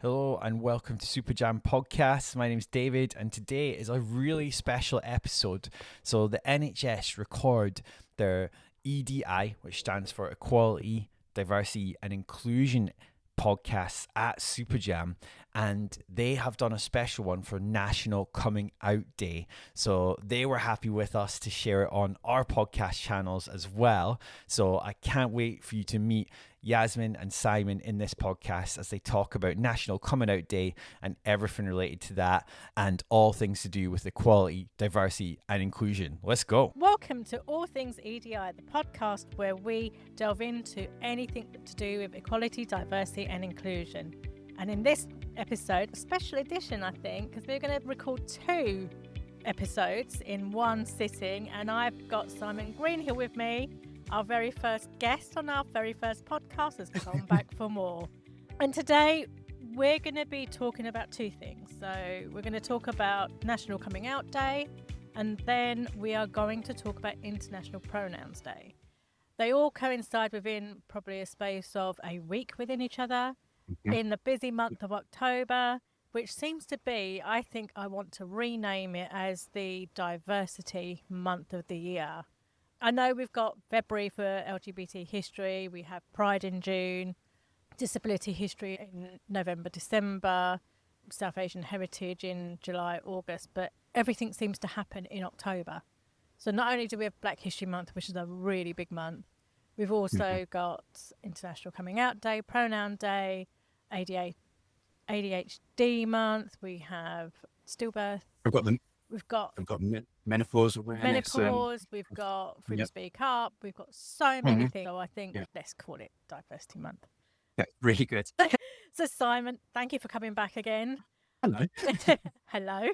Hello and welcome to SupaJam podcast. My name is David and today is a really special episode. So the NHS record their EDI, which stands for Equality, Diversity and Inclusion podcasts at SupaJam, and they have done a special one for National Coming Out Day. So they were happy with us to share it on our podcast channels as well. So I can't wait for you to meet Yasmin and Simon in this podcast as they talk about National Coming Out Day and everything related to that and all things to do with equality, diversity and inclusion. Let's go. Welcome to All Things EDI, the podcast where we delve into anything to do with equality, diversity and inclusion. And in this episode, a special edition, I think, because we're going to record 2 episodes in one sitting, and I've got Simon Greenhill with me. Our very first guest on our very first podcast has come back for more. And today we're going to be talking about 2 things. So we're going to talk about National Coming Out Day, and then we are going to talk about International Pronouns Day. They all coincide within probably a space of a week within each other in the busy month of October, which seems to be, I think I want to rename it as the Diversity Month of the Year. I know we've got February for LGBT history, we have Pride in June, Disability History in November, December, South Asian Heritage in July, August, but everything seems to happen in October. So not only do we have Black History Month, which is a really big month, we've also got International Coming Out Day, Pronoun Day, ADHD Month, we have stillbirth. We've got menopause awareness. We've got Free to Speak Up. We've got so many things. So I think let's call it Diversity Month. Yeah, really good. So Simon, thank you for coming back again. Hello. Hello.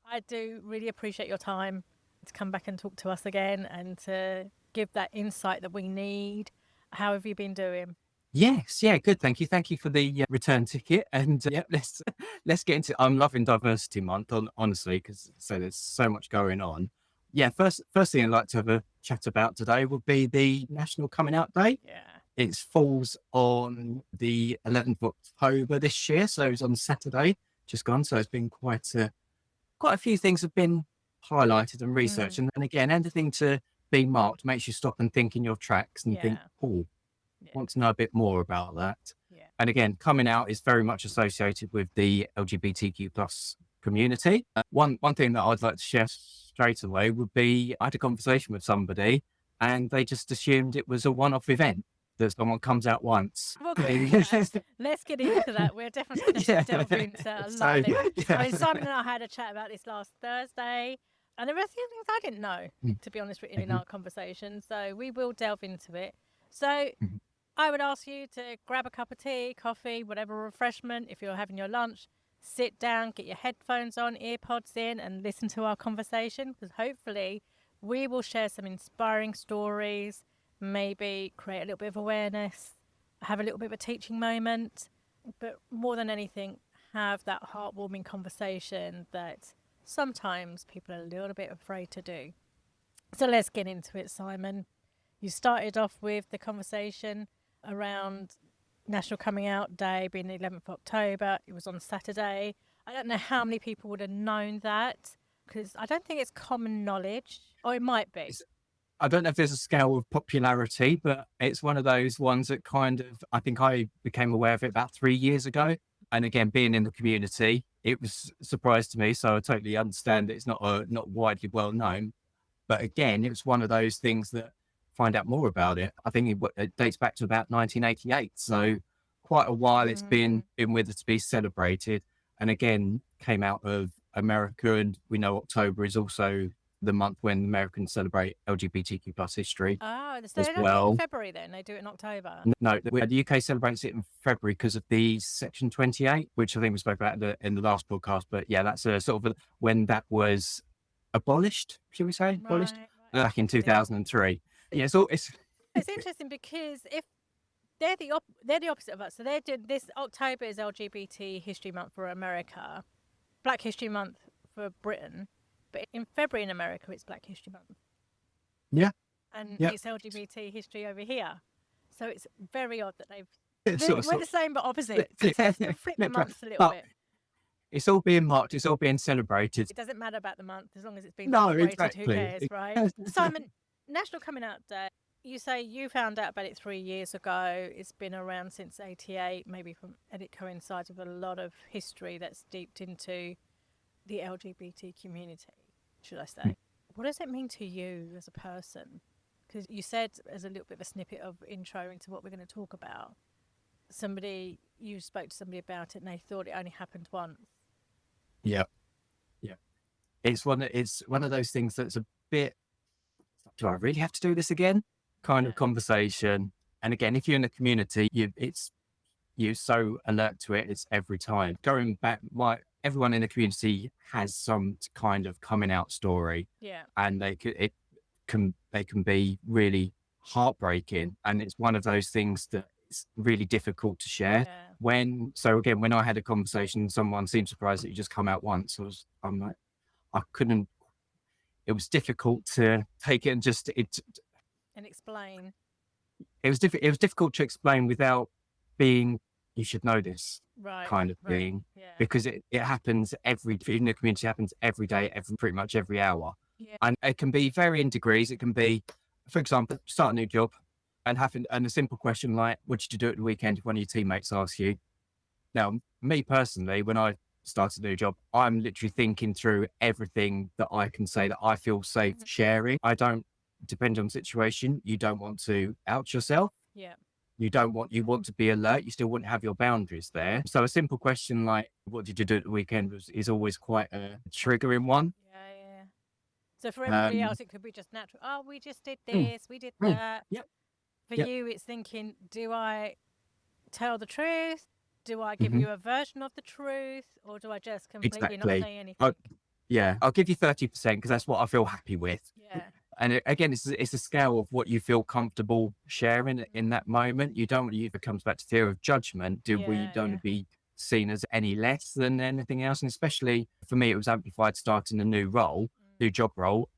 I do really appreciate your time to come back and talk to us again and to give that insight that we need. How have you been doing? Yes, yeah, good. Thank you. Thank you for the return ticket. And let's get into. I'm loving Diversity Month, honestly, because there's so much going on. Yeah, first thing I'd like to have a chat about today would be the National Coming Out Day. Yeah, it falls on the 11th of October this year, so it's on Saturday, just gone. So it's been quite a few things have been highlighted and researched, and again, anything to be marked makes you stop and think in your tracks and think, oh. Want to know a bit more about that. Yeah. And again, coming out is very much associated with the LGBTQ plus community. One thing that I'd like to share straight away would be I had a conversation with somebody and they just assumed it was a one-off event that someone comes out once. Okay. Let's get into that. We're definitely going to delve into a lot of it. I mean, Simon and I had a chat about this last Thursday, and there were a few things I didn't know, to be honest with you, in our conversation. So we will delve into it. So I would ask you to grab a cup of tea, coffee, whatever refreshment. If you're having your lunch, sit down, get your headphones on, earpods in, and listen to our conversation, because hopefully we will share some inspiring stories, maybe create a little bit of awareness, have a little bit of a teaching moment, but more than anything, have that heartwarming conversation that sometimes people are a little bit afraid to do. So let's get into it, Simon. You started off with the conversation around National Coming Out Day being the 11th of October. It was on Saturday. I don't know how many people would have known that, because I don't think it's common knowledge, or it might be. I don't know if there's a scale of popularity, but it's one of those ones that kind of, I think I became aware of it about 3 years ago. And again, being in the community, it was a surprise to me. So I totally understand that it's not widely well known. But again, it was one of those things that find out more about it. I think it dates back to about 1988. So quite a while it's been with us to be celebrated. And again, came out of America. And we know October is also the month when Americans celebrate LGBTQ plus history. Oh, so as they don't do it in February then? They do it in October? No, the UK celebrates it in February because of the Section 28, which I think we spoke about in the last podcast. But yeah, that's a sort of when that was abolished, should we say? Abolished? Right. Back in 2003. Yeah, it's interesting because if they're the opposite of us. So they're doing this. October is LGBT History Month for America, Black History Month for Britain, but in February in America it's Black History Month. Yeah. And it's LGBT history over here. So it's very odd that they've We're the same but opposite. Flip the months a little bit. It's all being marked. It's all being celebrated. It doesn't matter about the month as long as it's been No, celebrated. exactly. Who cares, right? Simon, National Coming Out Day. You say you found out about it 3 years ago. It's been around since '88, maybe and it coincides with a lot of history that's steeped into the LGBT community, should I say. What does it mean to you as a person? Because you said, as a little bit of a snippet of intro into what we're going to talk about, you spoke to somebody about it and they thought it only happened once. Yeah. It's one of those things that's a bit, do I really have to do this again? Kind of conversation. And again, if you're in the community, you're so alert to it. It's every time. Going back, everyone in the community has some kind of coming out story. Yeah. And they can be really heartbreaking. And it's one of those things that it's really difficult to share. Yeah. When I had a conversation, someone seemed surprised that you just come out once. I'm like, I couldn't. It was difficult to take it and and explain. It was difficult to explain without being, you should know this, kind of thing, because it happens in the community, happens every day, pretty much every hour. Yeah. And it can be varying degrees. It can be, for example, start a new job and a simple question like, what did you do at the weekend if one of your teammates asks you? Now, me personally, when I start a new job, I'm literally thinking through everything that I can say that I feel safe sharing. I don't, depend on the situation, you don't want to out yourself. Yeah. You want to be alert. You still want to have your boundaries there. So a simple question like, what did you do at the weekend is always quite a triggering one. Yeah. So for everybody else, it could be just natural. Oh, we just did this, we did that. Yep. For you, it's thinking, do I tell the truth? Do I give you a version of the truth? Or do I just completely not say anything? I'll give you 30% because that's what I feel happy with. Yeah. And again, it's a scale of what you feel comfortable sharing in that moment. You don't, it comes back to fear of judgment. We don't want to be seen as any less than anything else. And especially for me, it was amplified starting a new job role.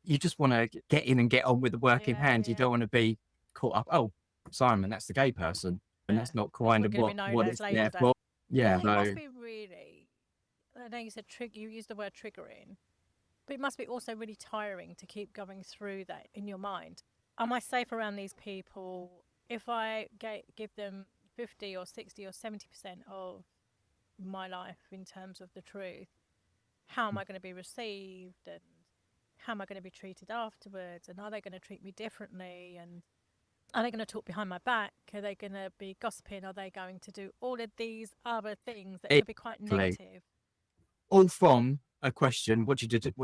You just want to get in and get on with the work in hand. You don't want to be caught up, oh, Simon, that's the gay person. And that's not kind of what it's there for. Yeah. It must be really, I know you said you used the word triggering, but it must be also really tiring to keep going through that in your mind. Am I safe around these people if I give them 50 or 60 or 70% of my life in terms of the truth? How am I going to be received, and how am I going to be treated afterwards? And are they going to treat me differently? And are they going to talk behind my back? Are they going to be gossiping? Are they going to do all of these other things that could be quite negative? All from a question, what did you do at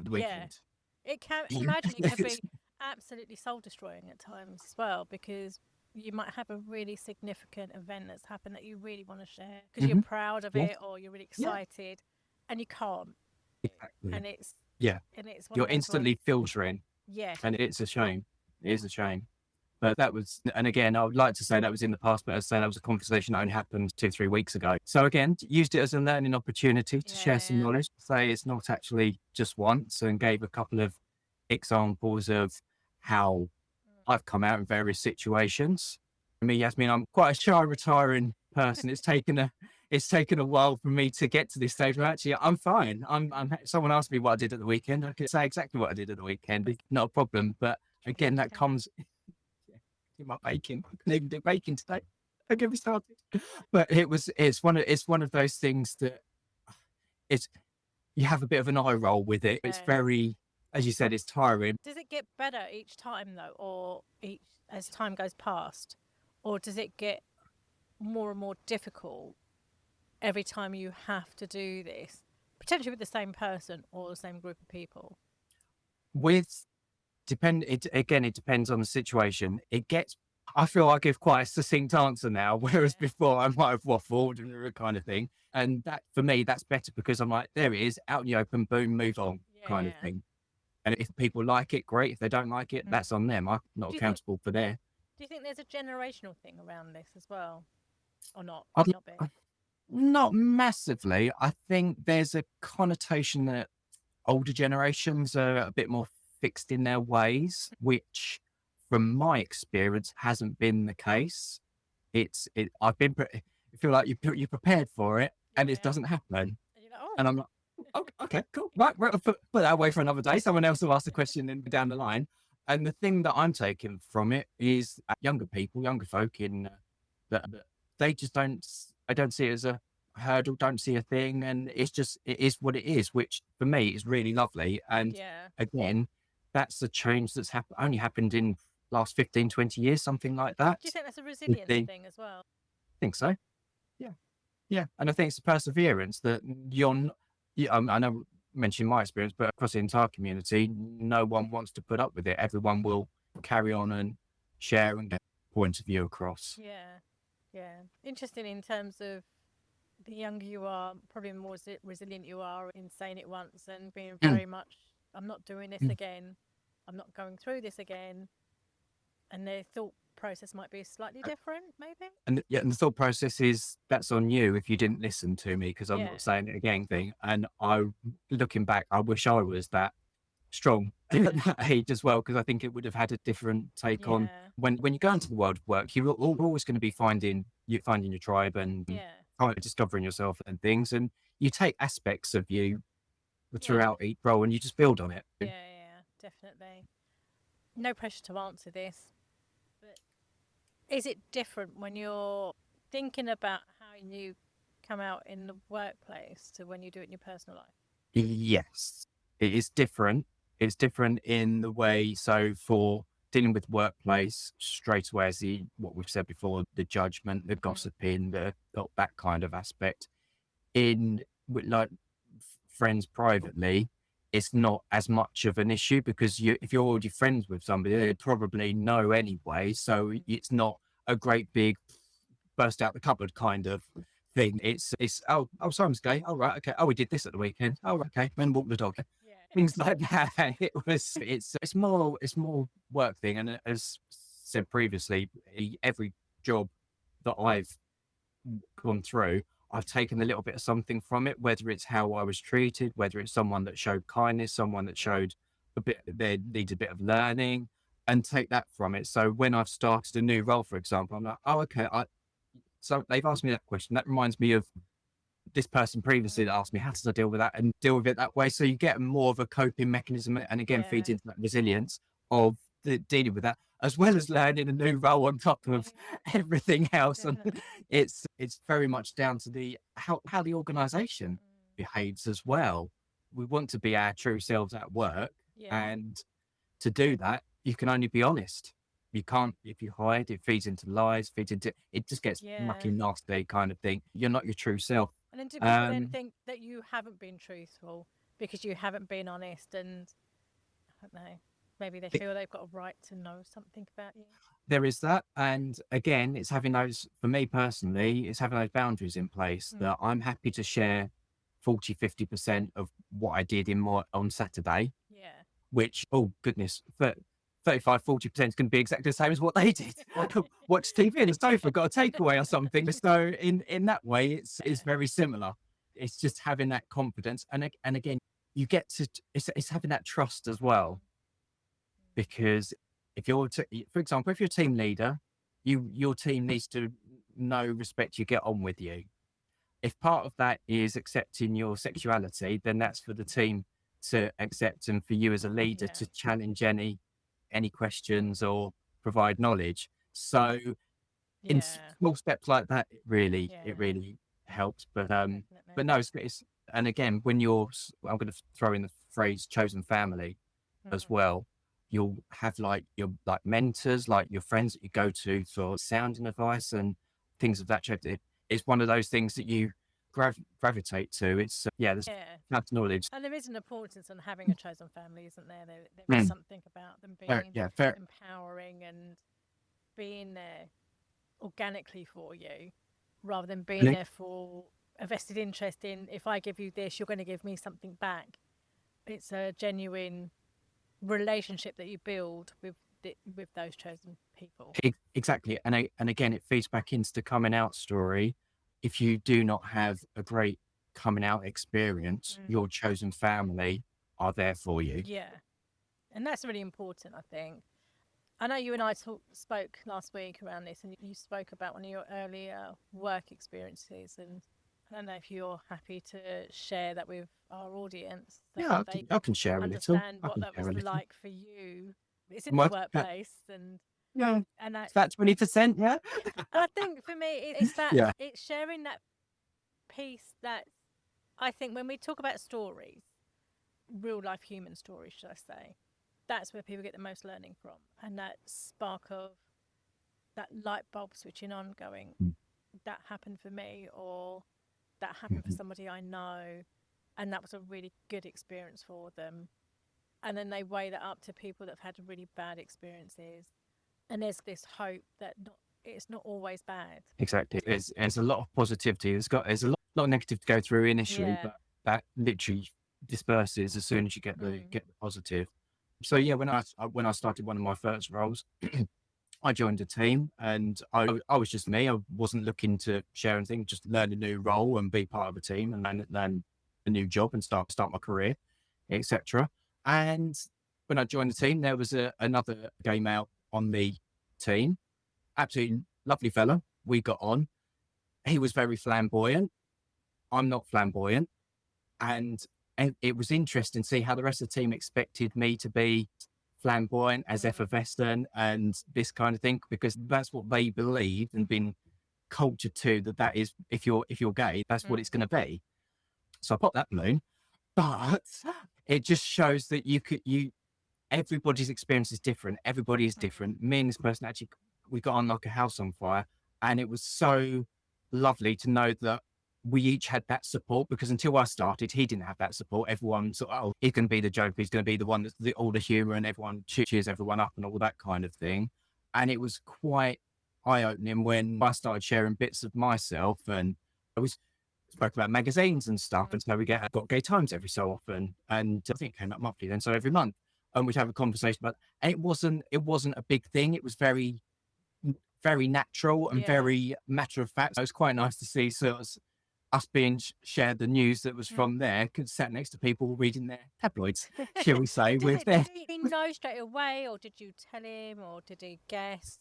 the weekend? Yeah. Imagine it could be absolutely soul destroying at times as well, because you might have a really significant event that's happened that you really want to share because you're proud of it or you're really excited and you can't. Exactly. And it's you're instantly filtering. Yeah. And it's a shame. It is a shame. But that was, and again, I would like to say that was in the past, but as I say, that was a conversation that only happened 2-3 weeks ago. So again, used it as a learning opportunity to share some knowledge, say it's not actually just once, and gave a couple of examples of how I've come out in various situations. For me, Yasmin, I'm quite a shy, retiring person. It's taken a while for me to get to this stage where actually I'm fine. Someone asked me what I did at the weekend. I could say exactly what I did at the weekend. It's not a problem. But again, that comes... my bacon. I couldn't even do bacon today. Don't get me started. But it's one of those things that you have a bit of an eye roll with it. It's very, as you said, it's tiring. Does it get better each time though, or as time goes past, or does it get more and more difficult every time you have to do this, potentially with the same person or the same group of people? It depends on the situation. I feel I give quite a succinct answer now, whereas before I might have waffled and kind of thing. And that, for me, that's better because I'm like, there it is, out in the open, boom, move on, kind of thing. And if people like it, great. If they don't like it, that's on them. I'm not accountable for their. Do you think there's a generational thing around this as well, or not? Not massively. I think there's a connotation that older generations are a bit more fixed in their ways, which from my experience hasn't been the case. I've been, you feel like you're prepared for it and it Yeah. doesn't happen. And you're like, oh, And I'm like, okay, cool. Right, I'll put that away for another day. Someone else will ask the question down the line. And the thing that I'm taking from it is younger people, younger folk that they just I don't see it as a hurdle, don't see a thing. And it is what it is, which for me is really lovely. And yeah. again, that's a change that's only happened in last 15, 20 years, something like that. Do you think that's a resilience 15, thing as well? think so. Yeah. Yeah. And I think it's the perseverance that you're not, I know, mentioning my experience, but across the entire community, no one wants to put up with it. Everyone will carry on and share and get a point of view across. Yeah. Yeah. Interesting in terms of the younger you are, probably the more resilient you are in saying it once and being very much, I'm not doing this again. I'm not going through this again. And their thought process might be slightly different, maybe. And and the thought process is that's on you if you didn't listen to me, because I'm Yeah. not saying it again thing. And looking back, I wish I was that strong at that age as well, because I think it would have had a different take on Yeah. when you go into the world of work. You're always going to be finding your tribe and Yeah. kind of discovering yourself and things, and you take aspects of you Yeah. throughout each role and you just build on it. Yeah. Yeah. Definitely. No pressure to answer this, but is it different when you're thinking about how you come out in the workplace to when you do it in your personal life? Yes, it is different. It's different in the way. So for dealing with workplace, straight away, as what we've said before, the judgment, the gossiping, that kind of aspect. In with like friends privately, it's not as much of an issue, because if you're already friends with somebody, they probably know anyway. So it's not a great big burst out the cupboard kind of thing. It's Simon's gay. Oh right, okay. Oh, we did this at the weekend. Oh right, okay. Then walk the dog. Yeah. Things like that. It's more work thing. And as said previously, every job that I've gone through, I've taken a little bit of something from it, whether it's how I was treated, whether it's someone that showed kindness, someone that showed they need a bit of learning, and take that from it. So when I've started a new role, for example, I'm like, oh, okay. So they've asked me that question. That reminds me of this person previously that asked me, how does I deal with that, and deal with it that way. So you get more of a coping mechanism, and again, feeds into that resilience of dealing with that, as well as learning a new role on top of everything else. And it's very much down to how the organisation behaves as well. We want to be our true selves at work, and to do that, you can only be honest. You can't, if you hide, it feeds into lies, it just gets mucky, nasty kind of thing. You're not your true self. And then do people then think that you haven't been truthful because you haven't been honest? And I don't know, maybe they feel they've got a right to know something about you. There is that. And again, it's having those, for me personally, it's having those boundaries in place that I'm happy to share 40, 50% of what I did on Saturday. Yeah. Which, oh goodness, 35, 40% is going to be exactly the same as what they did. Watch TV on the sofa, got a takeaway or something. So in that way, it's very similar. It's just having that confidence. And again, you get to, it's having that trust as well. Because if you're, for example, if you're a team leader, your team needs to respect you, get on with you. If part of that is accepting your sexuality, then that's for the team to accept, and for you as a leader to challenge any questions or provide knowledge. So in small steps like that, it really helps. But no, it's and again, when I'm going to throw in the phrase chosen family as well. You'll have your mentors, like your friends that you go to for sounding advice and things of that nature. It's one of those things that you gravitate to. It's there's knowledge. And there is an importance on having a chosen family, isn't there? There is something about them being empowering and being there organically for you, rather than being there for a vested interest in, if I give you this, you're going to give me something back. It's a genuine relationship that you build with those chosen people. Exactly. And again, it feeds back into the coming out story. If you do not have a great coming out experience, your chosen family are there for you. Yeah. And that's really important, I think. I know you and I spoke last week around this, and you spoke about one of your earlier work experiences, and I don't know if you're happy to share that with our audience so Yeah, that they I can share a little. understand I what can that share was a little. like for you. It's in I'm the working at, workplace, and yeah, and I, it's about 20%. Yeah. and I think for me, it's that Yeah. it's sharing that piece that I think when we talk about stories, real life human stories, should I say, that's where people get the most learning from, and that spark of that light bulb switching on, going, Mm. that happened for me, or that happened for Mhm. somebody I know, and that was a really good experience for them. And then they weigh that up to people that have had really bad experiences, and there's this hope that it's not always bad. Exactly. There's a lot of positivity. There's a lot of negative to go through initially, Yeah. but that literally disperses as soon as you get Mm. the positive. So yeah, when I started one of my first roles, I joined a team, and I was just me. I wasn't looking to share anything, just learn a new role and be part of a team and learn a new job and start my career, etc. And when I joined the team, there was another gay male on the team. Absolutely lovely fella. We got on. He was very flamboyant. I'm not flamboyant. And it was interesting to see how the rest of the team expected me to be flamboyant, as Mm. effervescent, and this kind of thing, because that's what they believed and been cultured to, that is, if you're gay, that's what it's going to be. So I popped that balloon, but it just shows that everybody's experience is different. Everybody is different. Me and this person actually, we got on like a house on fire, and it was so lovely to know that we each had that support, because until I started, he didn't have that support. Everyone sort of, oh, he's going to be the joker. He's going to be the one that's all the humor, and everyone cheers everyone up and all that kind of thing. And it was quite eye-opening when I started sharing bits of myself, and I was spoke about magazines and stuff. And so we got Gay Times every so often, and I think it came up monthly then, so every month. And we'd have a conversation about, and it wasn't a big thing. It was very natural and Yeah. very matter of fact. So it was quite nice to see sort of us being shared the news that was from there, sat next to people reading their tabloids, shall we say, with their. Did he know straight away, or did you tell him, or did he guess?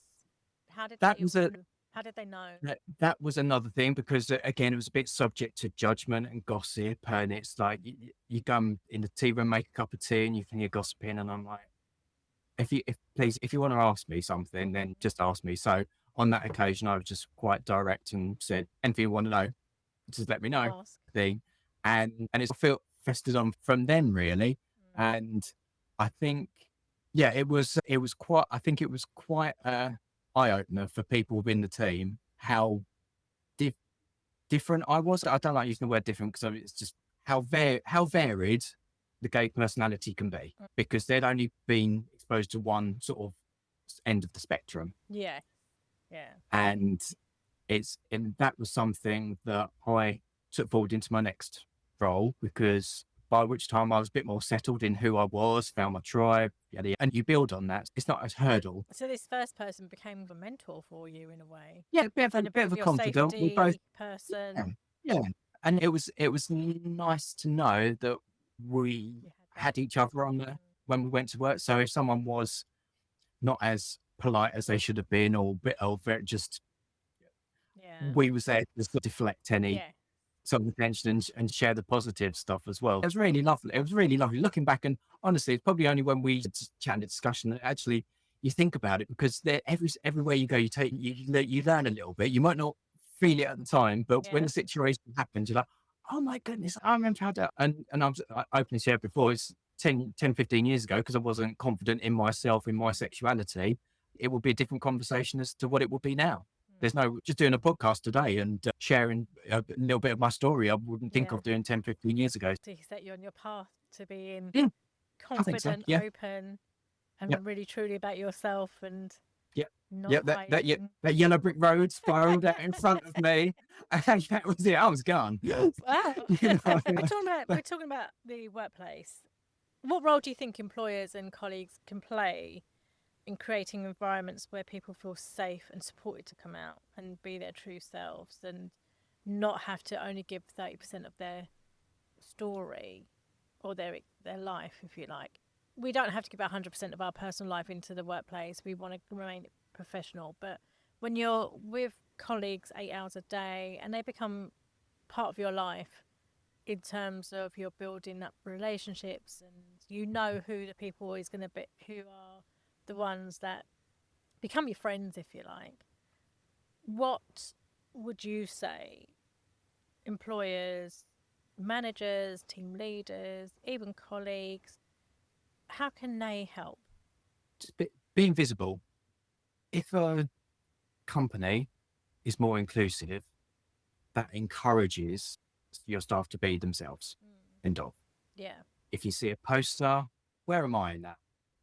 How did That they was a how did they know? that was another thing, because again, it was a bit subject to judgment and gossip, and it's like you come in the tea room, make a cup of tea, and you think you're gossiping, and I'm like, if you want to ask me something, then just ask me. So on that occasion, I was just quite direct and said, anything you want to know, just let me know. Ask. Thing, and it's felt festered on from then, really. Mm. And I think, yeah, it was quite. I think it was quite a eye opener for people within the team how different I was. I don't like using the word different, because it's just how varied the gay personality can be, because they'd only been exposed to one sort of end of the spectrum. Yeah. Yeah. And that was something that I took forward into my next role, because by which time I was a bit more settled in who I was, found my tribe, and you build on that. It's not a hurdle. So this first person became a mentor for you in a way. Yeah, a bit And of a your confidant. We both, safety person. yeah. And it was nice to know that we You had had each other on the when we went to work. So if someone was not as polite as they should have been, or very just, Yeah. we was there to sort of deflect any Yeah. sort of attention, and share the positive stuff as well. It was really lovely. It was really lovely looking back, and honestly, it's probably only when we chat in discussion that actually you think about it, because everywhere you go, you learn a little bit. You might not feel it at the time, but when Yeah. the situation happens, you're like, oh my goodness, I remember how that. And I openly shared before, it's 15 years ago, because I wasn't confident in myself, in my sexuality. It would be a different conversation as to what it would be now. There's no, just doing a podcast today and sharing a little bit of my story, I wouldn't think Yeah. of doing 10, 15 years ago. To set you on your path to being Yeah, I think so. confident, Yeah. open, Yep. and really truly about yourself, and Yep. not Yeah, hiding. that yellow brick road spiraled out in front of me. And that was it. I was gone. Wow. You know? We're talking about the workplace. What role do you think employers and colleagues can play in creating environments where people feel safe and supported to come out and be their true selves, and not have to only give 30% of their story, or their life, if you like? we don't have to give 100% of our personal life into the workplace. We want to remain professional. But when you're with colleagues 8 hours a day and they become part of your life in terms of you're building up relationships and you know who the people is going to be, who are the ones that become your friends, if you like. What would you say employers, managers, team leaders, even colleagues, how can they help? Just being visible. If a company is more inclusive, that encourages your staff to be themselves. End of. Yeah. If you see a poster, where am I in that?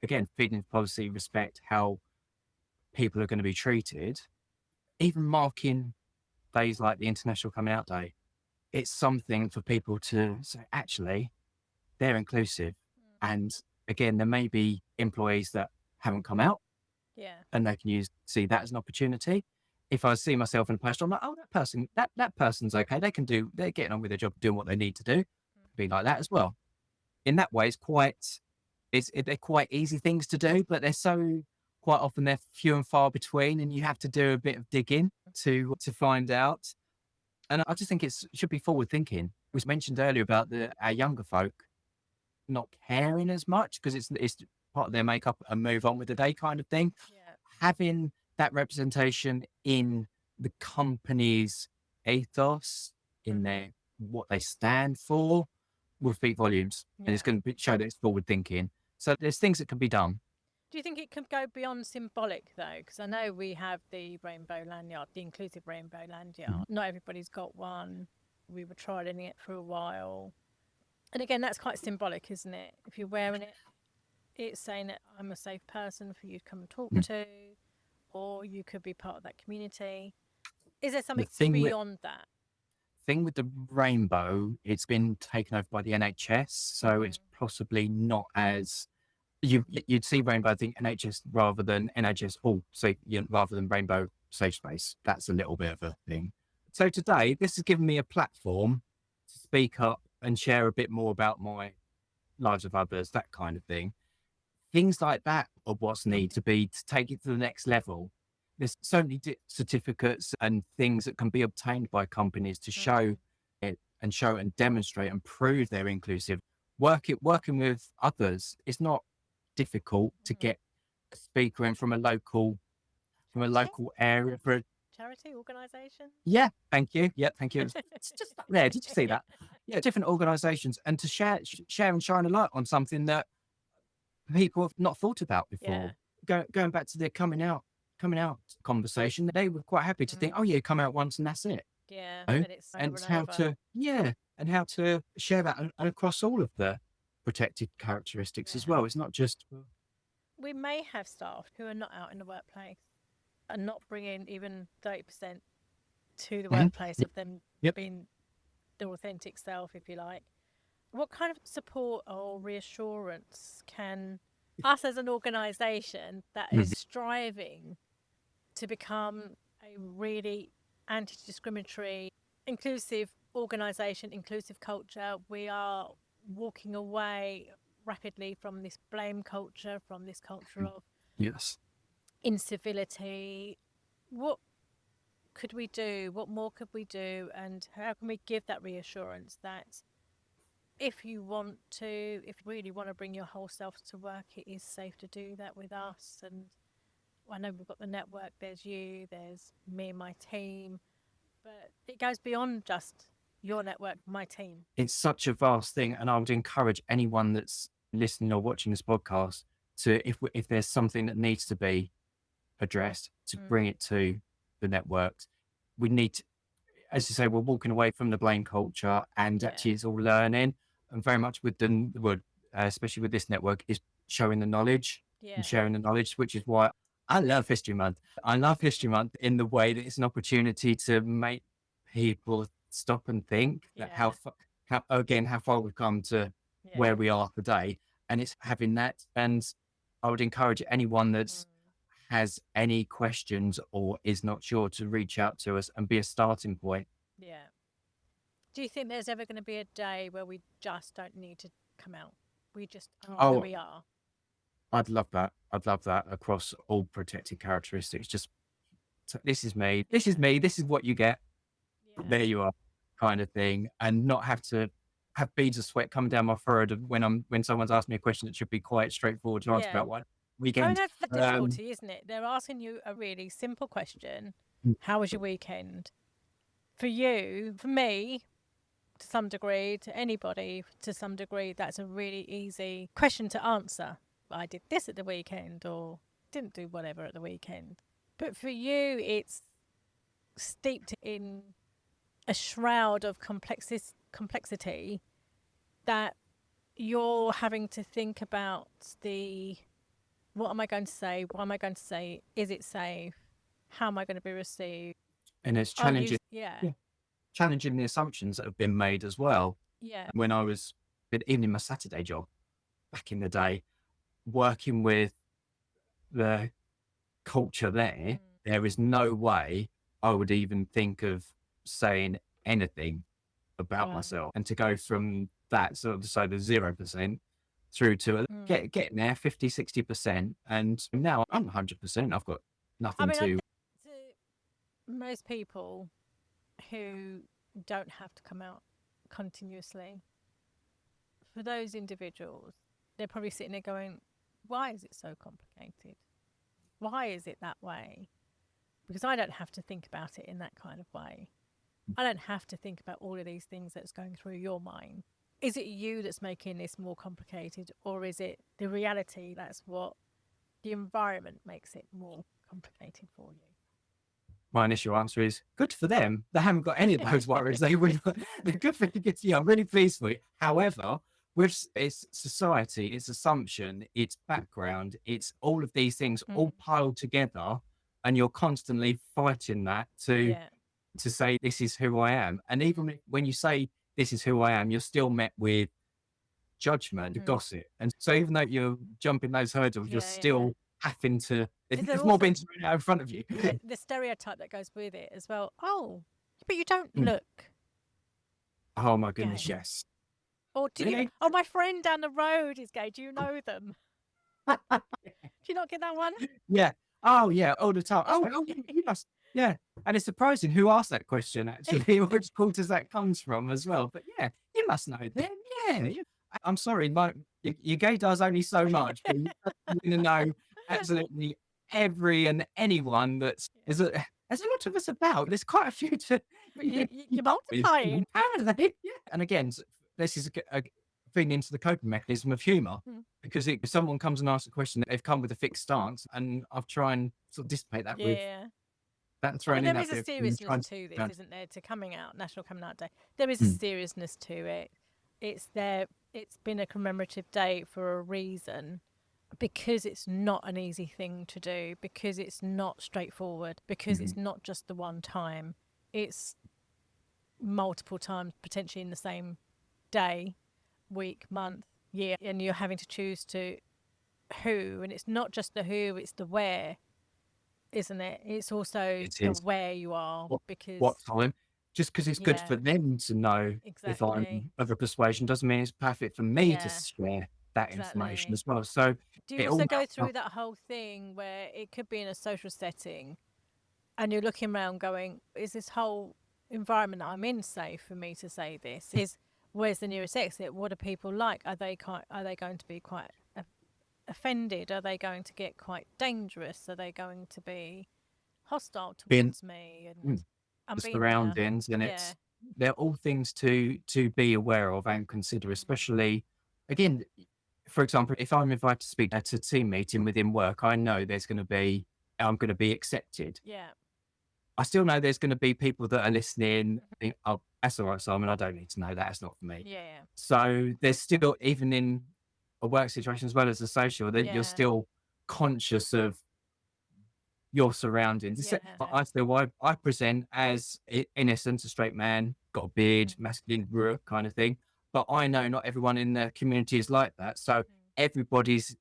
Again, feeding policy, respect how people are going to be treated. Even marking days like the International Coming Out Day, it's something for people to say, actually, they're inclusive. And again, there may be employees that haven't come out Yeah. and they can see that as an opportunity. If I see myself in a poster, I'm like, oh, that person's okay. They're getting on with their job, doing what they need to do. Be like that as well. In that way, they're quite easy things to do, but quite often they're few and far between, and you have to do a bit of digging to find out. And I just think it should be forward thinking. We mentioned earlier about our younger folk not caring as much because it's part of their makeup and move on with the day kind of thing. Yeah. Having that representation in the company's ethos, in their what they stand for, will speak volumes, and it's going to show that it's forward thinking. So there's things that can be done. Do you think it could go beyond symbolic though? Because I know we have the rainbow lanyard, the inclusive rainbow lanyard. Not everybody's got one. We were trialing it for a while. And again, that's quite symbolic, isn't it? If you're wearing it, it's saying that I'm a safe person for you to come and talk to, or you could be part of that community. Is there something beyond that? Thing with the rainbow, it's been taken over by the NHS, so it's possibly not as you'd see rainbow, I think NHS rather than NHS Hall, so rather than Rainbow Safe Space. That's a little bit of a thing. So today, this has given me a platform to speak up and share a bit more about my lives of others, that kind of thing. Things like that are what's needed to take it to the next level. There's so many certificates and things that can be obtained by companies to show it and show and demonstrate and prove they're inclusive. Working with others, it's not difficult to get a speaker in from a local area for a charity organisation. Yeah, thank you. Yeah, thank you. It's just up there. Did you see that? Yeah, different organisations, and to share and shine a light on something that people have not thought about before. Going back to their coming out conversation, they were quite happy to think, oh yeah, come out once and that's it. Yeah, and how to share that and across all of the protected characteristics as well. It's not just. We may have staff who are not out in the workplace and not bringing even 30% to the workplace of them being their authentic self, if you like. What kind of support or reassurance can us as an organisation that is striving to become a really anti-discriminatory, inclusive organisation, inclusive culture, we are walking away rapidly from this blame culture, from this culture of incivility. What could we do? What more could we do? And how can we give that reassurance that if you really want to bring your whole self to work, it is safe to do that with us? And I know we've got the network, there's you, there's me and my team, but it goes beyond just your network, my team. It's such a vast thing, and I would encourage anyone that's listening or watching this podcast to, if there's something that needs to be addressed, to bring it to the networks. We need to, as you say, we're walking away from the blame culture, and actually it's all learning, and very much with the word, especially with this network, is showing the knowledge and sharing the knowledge, which is why I love History Month. I love History Month in the way that it's an opportunity to make people stop and think that how far we've come to where we are today, and it's having that. And I would encourage anyone that's has any questions or is not sure to reach out to us and be a starting point. Yeah. Do you think there's ever going to be a day where we just don't need to come out? We just are where we are? I'd love that. I'd love that across all protected characteristics. Just this is me. This is me. This is what you get. Yeah. There you are, kind of thing, and not have to have beads of sweat coming down my forehead when someone's asked me a question that should be quite straightforward to answer Yeah. about what I mean, weekend. that's the difficulty, isn't it? They're asking you a really simple question. How was your weekend? For you, for me, to some degree, to anybody, to some degree, that's a really easy question to answer. I did this at the weekend or didn't do whatever at the weekend. But for you, it's steeped in a shroud of complexity that you're having to think about what am I going to say? What am I going to say? Is it safe? How am I going to be received? And it's Are you- challenging, yeah. challenging the assumptions that have been made as well. Yeah. When I was, even in my Saturday job back in the day, working with the culture there, there is no way I would even think of saying anything about Right. myself. And to go from that sort of, so the 0% through to getting there 50, 60%. And now I'm 100%. I've got nothing I mean, to. to most people who don't have to come out continuously, for those individuals, they're probably sitting there going, why is it so complicated? Why is it that way? Because I don't have to think about it in that kind of way. I don't have to think about all of these things that's going through your mind. Is it you that's making this more complicated, or is it the reality that's what the environment makes it more complicated for you? My initial answer is good for them. They haven't got any of those worries. They're good for you. Yeah, I'm really pleased for you. However, with it's society, it's assumption, it's background, it's all of these things all piled together, and you're constantly fighting that to say this is who I am. And even when you say this is who I am, you're still met with judgment, gossip. And so even though you're jumping those hurdles, you're still having to. There's more being thrown out in front of you. The stereotype that goes with it as well. Oh, but you don't look. Oh my goodness, gay. yes. Or do you? Oh, my friend down the road is gay. Do you know them? Do you not get that one? Yeah. Oh yeah, all the time. Oh, you must. Yeah. And it's surprising who asked that question actually, which quarters that comes from as well. But yeah, you must know them. Yeah. I'm sorry, your gay does only so much, but you want to know absolutely every and anyone there's a lot of us about. There's quite a few to. You're multiplying. Apparently, yeah. And again, this is a feeding into the coping mechanism of humour, because if someone comes and asks a question, they've come with a fixed stance, and I'll try and sort of dissipate that with that thrown in. There is a seriousness to this, isn't there? To coming out, National Coming Out Day. There is a seriousness to it. It's there. It's been a commemorative day for a reason, because it's not an easy thing to do, because it's not straightforward, because it's not just the one time. It's multiple times, potentially in the same day, week, month, year, and you're having to choose to who, and it's not just the who, it's the where, isn't it? It's also the where you are, because what time. Just because it's good for them to know if I'm of a persuasion doesn't mean it's perfect for me to share that information as well. So do you also go through that whole thing where it could be in a social setting and you're looking around going, is this whole environment that I'm in safe for me to say this? Where's the nearest exit? What are people like? Are they going to be quite offended? Are they going to get quite dangerous? Are they going to be hostile towards me? And the surroundings, and they're all things to be aware of and consider, especially again, for example, if I'm invited to speak at a team meeting within work, I know I'm going to be accepted. Yeah. I still know there's going to be people that are listening. Think, oh, that's all right, Simon. I don't need to know that. That's not for me. Yeah. So there's still, even in a work situation as well as a social, that you're still conscious of your surroundings. I present as, in essence, a straight man, got a beard, masculine kind of thing. But I know not everyone in the community is like that. So just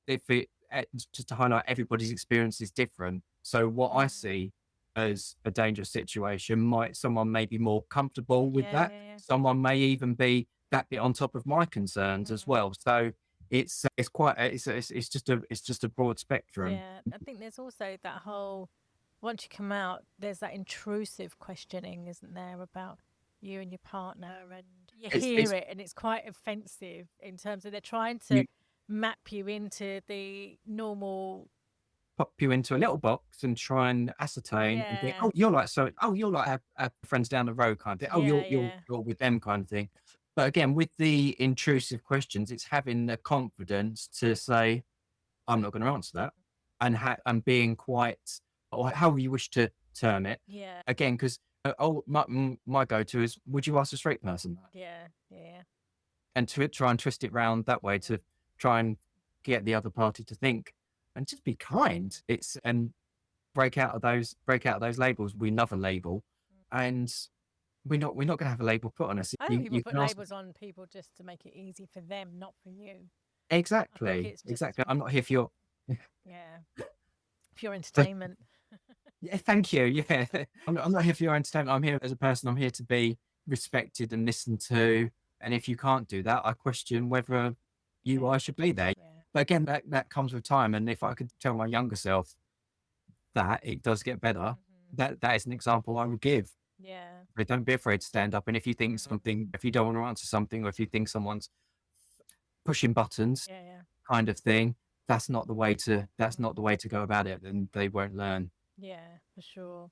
to highlight, everybody's experience is different. So what I see as a dangerous situation, someone may be more comfortable with that. Someone may even be that bit on top of my concerns as well. So it's quite it's just a broad spectrum. Yeah, I think there's also that whole, once you come out, there's that intrusive questioning, isn't there, about you and your partner, and you It's hear it, and it's quite offensive in terms of they're trying to you map you into the normal. pop you into a little box and try and ascertain and think, Yeah, oh, you're like so, oh, you're like our friends down the road kind of thing. Oh, yeah, you're yeah, you're with them kind of thing. But again, with the intrusive questions, it's having the confidence to say, I'm not going to answer that, and and being quite, or however you wish to term it. yeah, Again, because my go-to is, would you ask a straight person that? yeah, yeah, And to try and twist it round that way to try and get the other party to think and just be kind. It's and break out of those labels. We love a label, and we're not going to have a label put on us. I think You people you put can ask labels on people just to make it easy for them, not for you. I think exactly, it's just, exactly. I'm not here for your yeah, for your entertainment. yeah. Thank you. Yeah, I'm not here for your entertainment. I'm here as a person. I'm here to be respected and listened to. And if you can't do that, I question whether you Yeah, I should be there. yeah, But again, that comes with time. And if I could tell my younger self that it does get better, hmm, that is an example I would give. yeah, But don't be afraid to stand up. And if you think something, if you don't want to answer something, or if you think someone's pushing buttons, yeah, yeah. kind of thing, that's not the way to go about it, and they won't learn. Yeah, for sure.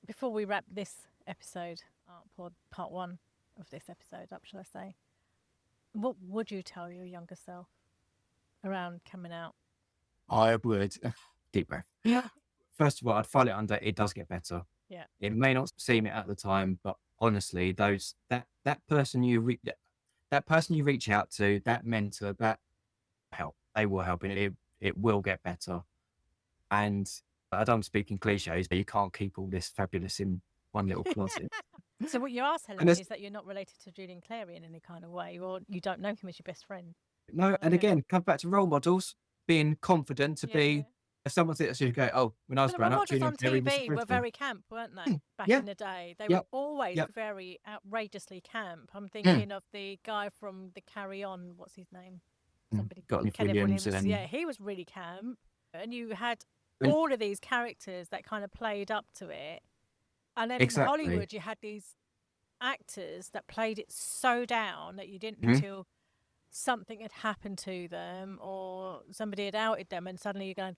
Before we wrap this episode up, or part one of this episode up, shall I say, what would you tell your younger self around coming out? I would deep breath. Yeah. First of all, I'd file it under. It does get better. Yeah, It may not seem it at the time, but honestly, that person that person you reach out to, that mentor, that help, they will help, and it will get better. And I don't speak in cliches, but you can't keep all this fabulous in one little closet. so what you are telling And me there's is that you're not related to Julian Clary in any kind of way, or you don't know him as your best friend. no, and Okay. again, come back to role models, being confident to Yeah. be. If someone thinks you go, oh, when I was But the growing role up, models Julian on Perry was a TV friend were to me. very camp, weren't they? Back Yeah, in the day, they were yep, always yep, very outrageously camp. I'm mm, thinking of the guy from the Carry On. What's his name? mm. Somebody, Got Nick Kenneth Williams Williams. and, Yeah, he was really camp, and you had and all of these characters that kind of played up to it. And then in exactly. Hollywood, you had these actors that played it so down that you didn't Mhm, until something had happened to them or somebody had outed them, and suddenly you're going,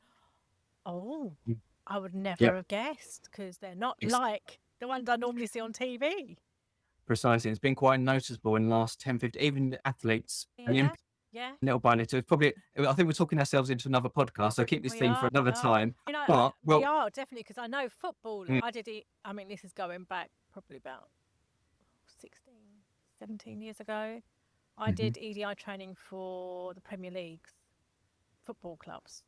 "Oh, mm, I would never yep, have guessed because they're not ex- like the ones I normally see on TV." precisely. It's been quite noticeable in the last 10, 15, even the athletes and Yeah, yeah, little by little. It's probably, I think we're talking ourselves into another podcast. So keep this we theme for are. We another are. time. You know, But, we well, are definitely, because I know football. mm, I did it. I mean, this is going back probably about 16, 17 years ago. I mhm, did EDI training for the Premier League's football clubs.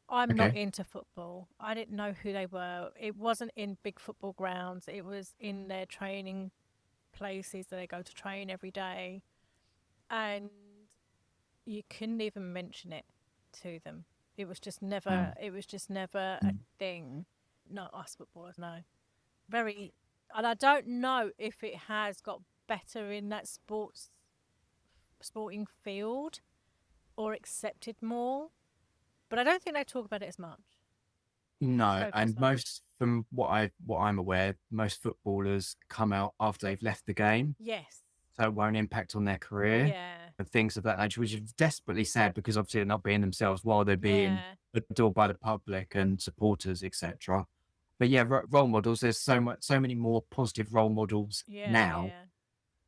I'm not okay, into football. I didn't know who they were. It wasn't in big football grounds. It was in their training places that they go to train every day. And you couldn't even mention it to them. It was just never, mm, it was just never a mm. thing. Not us footballers, no. Very, and I don't know if it has got better in that sporting field or accepted more, but I don't think they talk about it as much. No, Focus and on. most from what I'm aware, most footballers come out after they've left the game, Yes. so it won't impact on their career Yeah. and things of that nature, which is desperately sad because obviously they're not being themselves while they're being Yeah. adored by the public and supporters, etc. But yeah, role models. There's so many more positive role models Yeah. now Yeah.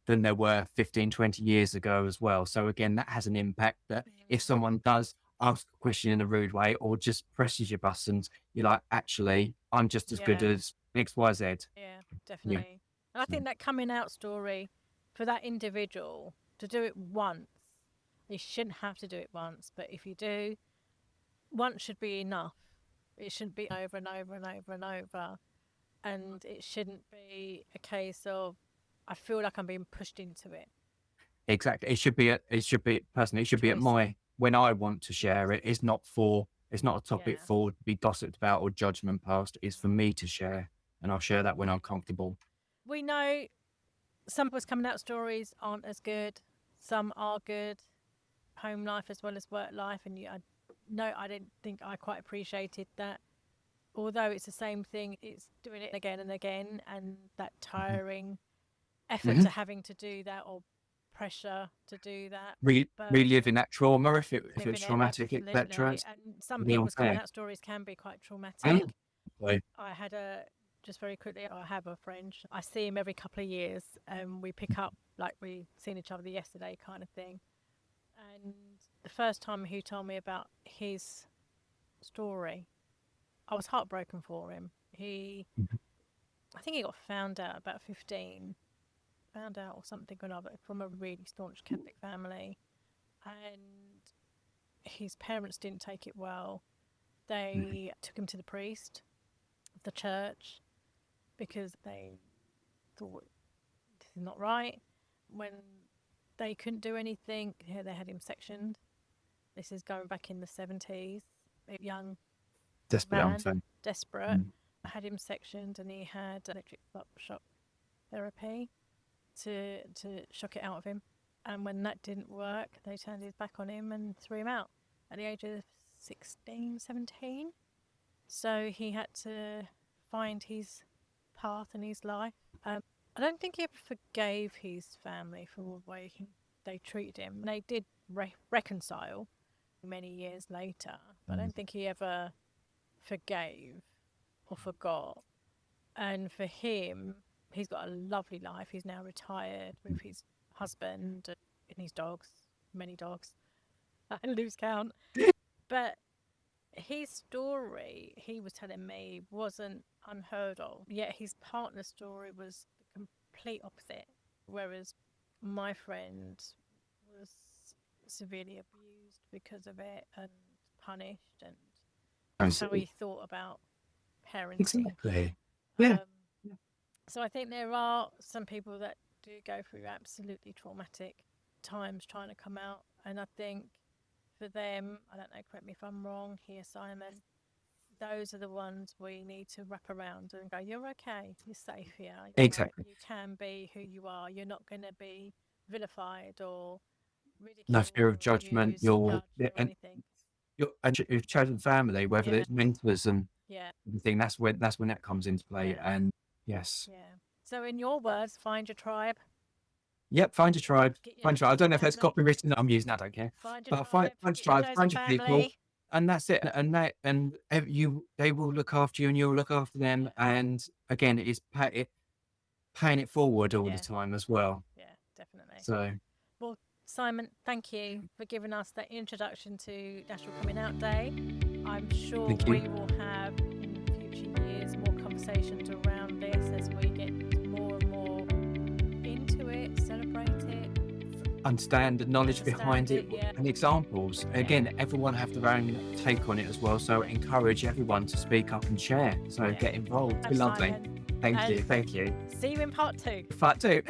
than there were 15, 20 years ago as well. So again, that has an impact that if Mm. someone does ask a question in a rude way or just presses your buttons, you're like, actually, I'm just as good Yeah. as XYZ. Yeah. Yeah. Definitely. And I So, think that coming out story for that individual to do it once, you shouldn't have to do it once, but if you do, once should be enough. It shouldn't be over and over and over and over. And it shouldn't be a case of, I feel like I'm being pushed into it. exactly. It should be personally, it should be at Choice. when I want to share it. It's not a topic Yeah. for to be gossiped about or judgment passed. It's for me to share. And I'll share that when I'm comfortable. We know some of us coming out stories aren't as good, some are good. home life as well as work life, and I didn't think I quite appreciated that. Although it's the same thing, it's doing it again and again, and that tiring effort Mhm. to having to do that, or pressure to do that. But Reliving that trauma if it's living it, traumatic, etc. absolutely. And some To be people's coming unfair. out stories can be quite traumatic. And so, I had just very quickly, I have a friend. I see him every couple of years, and we pick up like we seen each other yesterday kind of thing. And the first time he told me about his story, I was heartbroken for him. Mhm. I think he got found out about 15, found out or something or another from a really staunch Catholic family. And his parents didn't take it well. They took him to the priest of the church because they thought this is not right. When they couldn't do anything, they had him sectioned. This is going back in the 70s. A young desperate man, unfair. desperate, Mm. had him sectioned, and he had electric shock therapy to shock it out of him. And when that didn't work, they turned his back on him and threw him out at the age of 16, 17. So he had to find his path in his life. I don't think he ever forgave his family for the way they treated him. They did reconcile many years later, but I don't think he ever forgave or forgot. And for him, he's got a lovely life. He's now retired with his husband and his dogs, many dogs. I lose count. But his story, he was telling me, wasn't unheard of. Yet his partner's story was the complete opposite. Whereas my friend was severely abused because of it and punished, and And that's so, how he thought about parenting. exactly. Yeah. So I think there are some people that do go through absolutely traumatic times trying to come out. And I think for them, I don't know, correct me if I'm wrong here, Simon, those are the ones we need to wrap around and go, you're okay, you're safe here. Exactly. You can be who you are. You're not going to be vilified or No ridiculed fear of or judgment. abused or judged or And anything. your chosen family, whether Yeah. it's mentors and Yeah. everything, that's when that comes into play. Yeah. And yes. Yeah. So in your words, find your tribe. Yep, find your tribe. Get your Find your tribe. I don't know if that's family. copywritten that I'm using. I don't care. Find your But tribe. find Get your your tribe. chosen Find your people, family. and that's it. And they will look after you, and you'll look after them. And again, it is paying it forward all Yeah. the time as well. Yeah, definitely. So Well, Simon, thank you for giving us that introduction to National Coming Out Day. I'm sure Thank you. we will have in future years more conversations around this as we get more and more into it, celebrate it. understand the knowledge behind it, Understand it, yeah. and examples. Again, everyone have their own take on it as well. So encourage everyone to speak up and share. So Yeah. get involved. It's been Thanks, lovely. Simon. Thank And you. Thank you. see you in part 2. Part 2.